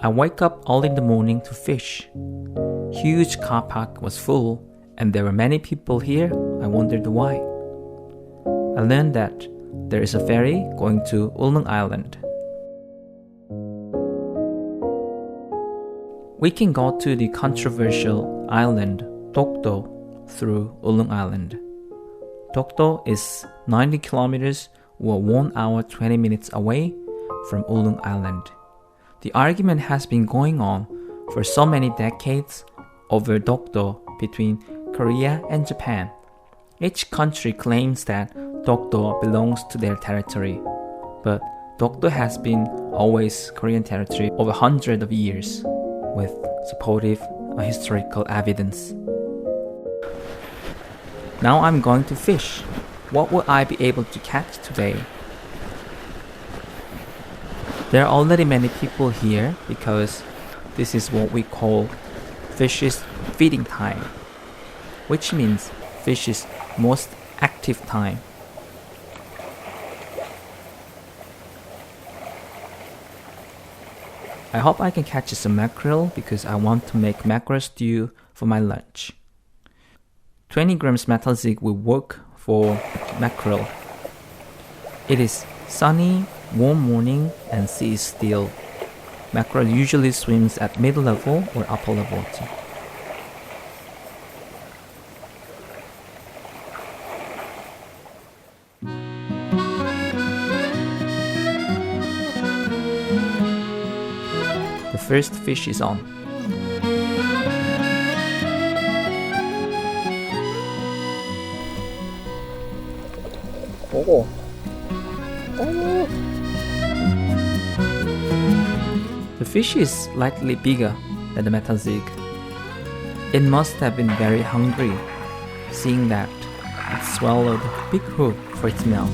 I wake up early in the morning to fish. Huge car park was full and there were many people here. I wondered why. I learned that there is a ferry going to Ulleung Island. We can go to the controversial island Dokdo through Ulleung Island. Dokdo is 90 kilometers or 1 hour 20 minutes away from Ulleung Island. The argument has been going on for so many decades over Dokdo between Korea and Japan. Each country claims that Dokdo belongs to their territory, but Dokdo has been always Korean territory over hundreds of years, with supportive historical evidence. Now I'm going to fish. What will I be able to catch today? There are already many people here because this is what we call fish's feeding time, which means fish's most active time. I hope I can catch some mackerel because I want to make mackerel stew for my lunch. 20 grams metal jig will work for mackerel. It is sunny, warm morning and sea is still. Mackerel usually swims at middle level or upper level too. The first fish is on. Oh. The fish is slightly bigger than the metal jig. It must have been very hungry, seeing that it swallowed a big hook for its mouth.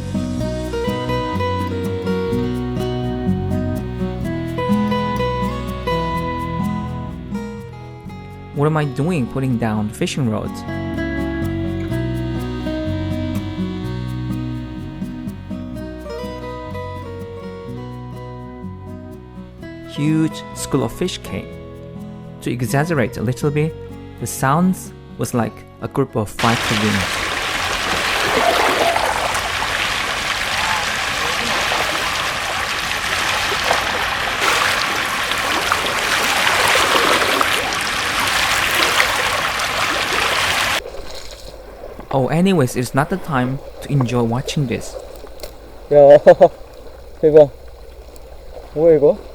What am I doing putting down the fishing rods? Huge school of fish came. To exaggerate a little bit, the sounds was like a group of fighter wings. Oh, anyways, it's not the time to enjoy watching this. 야, 대박. 뭐야 이거?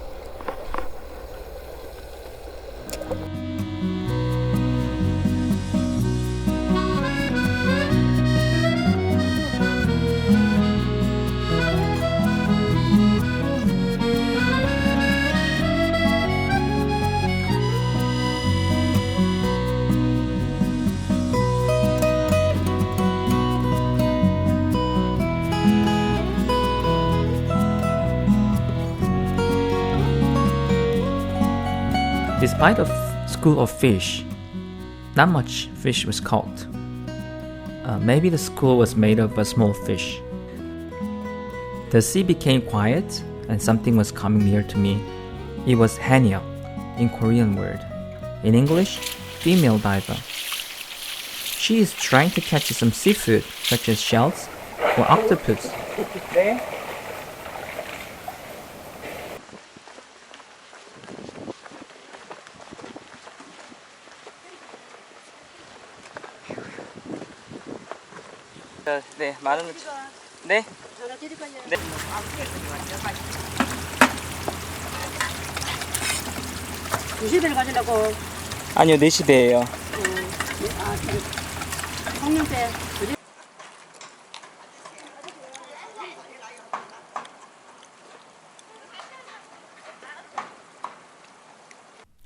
Despite a school of fish, not much fish was caught. Maybe the school was made of a small fish. The sea became quiet and something was coming near to me. It was Gangneung in Korean word. In English, female diver. She is trying to catch some seafood such as shells or octopus. 네. 네, 만 원. 네. 네. 두 시대를 가지려고. 아니요, 4시대예요. 성년때.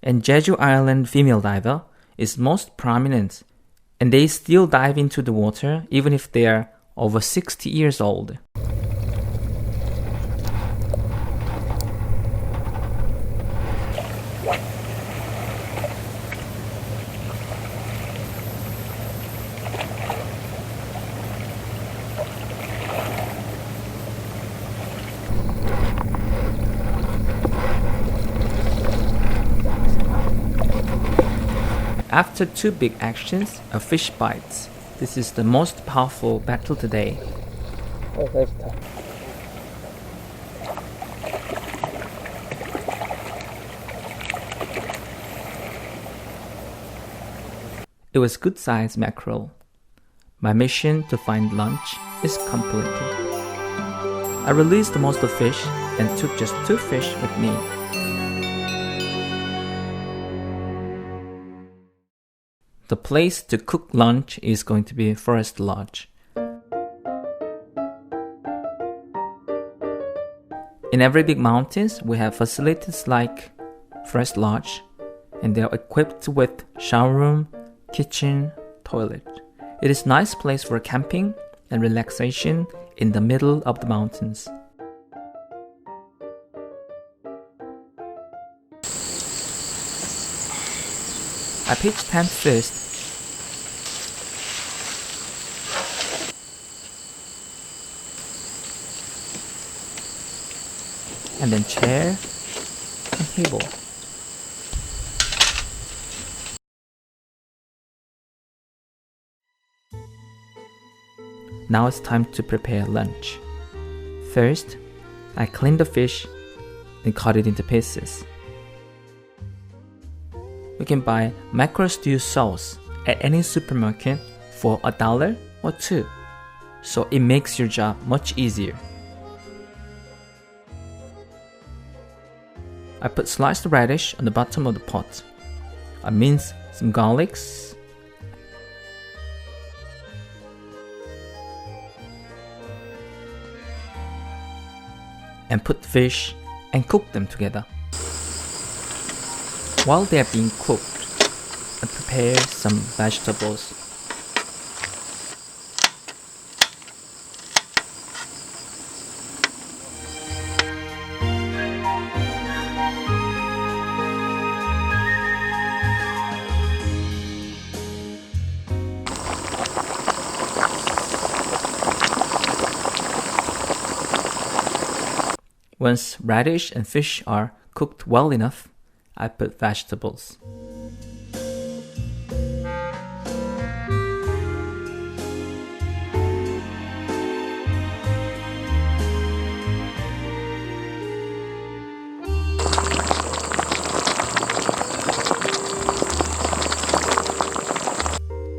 And Jeju Island female diver is most prominent, and they still dive into the water even if they are over 60 years old. After two big actions, a fish bites. This is the most powerful battle today. It was good-sized mackerel. My mission to find lunch is completed. I released most of the fish and took just 2 fish with me. The place to cook lunch is going to be Forest Lodge. In every big mountains, we have facilities like Forest Lodge, and they are equipped with shower room, kitchen, toilet. It is a nice place for camping and relaxation in the middle of the mountains. I pitched tent first. And then chair and table. Now it's time to prepare lunch. First, I clean the fish, then cut it into pieces. You can buy mackerel stew sauce at any supermarket for $1 or $2, so it makes your job much easier. I put sliced radish on the bottom of the pot. I mince some garlics, and put fish and cook them together. While they are being cooked, I prepare some vegetables. Once radish and fish are cooked well enough, I put vegetables.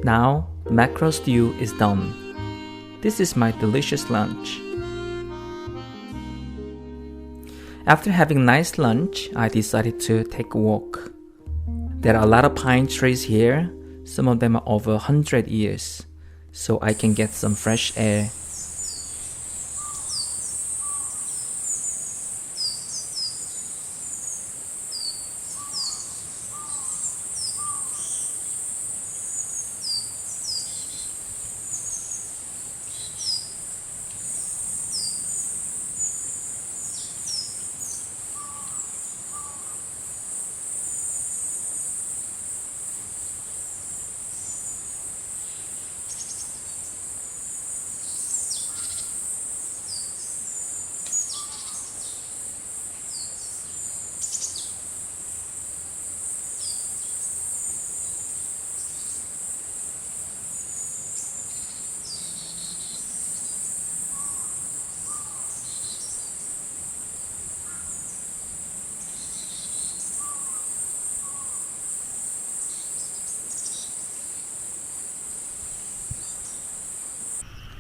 Now, the mackerel stew is done. This is my delicious lunch. After having a nice lunch, I decided to take a walk. There are a lot of pine trees here. Some of them are over 100 years, so I can get some fresh air.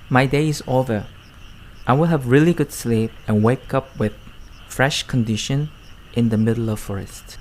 My day is over. I will have really good sleep and wake up with fresh condition in the middle of forest.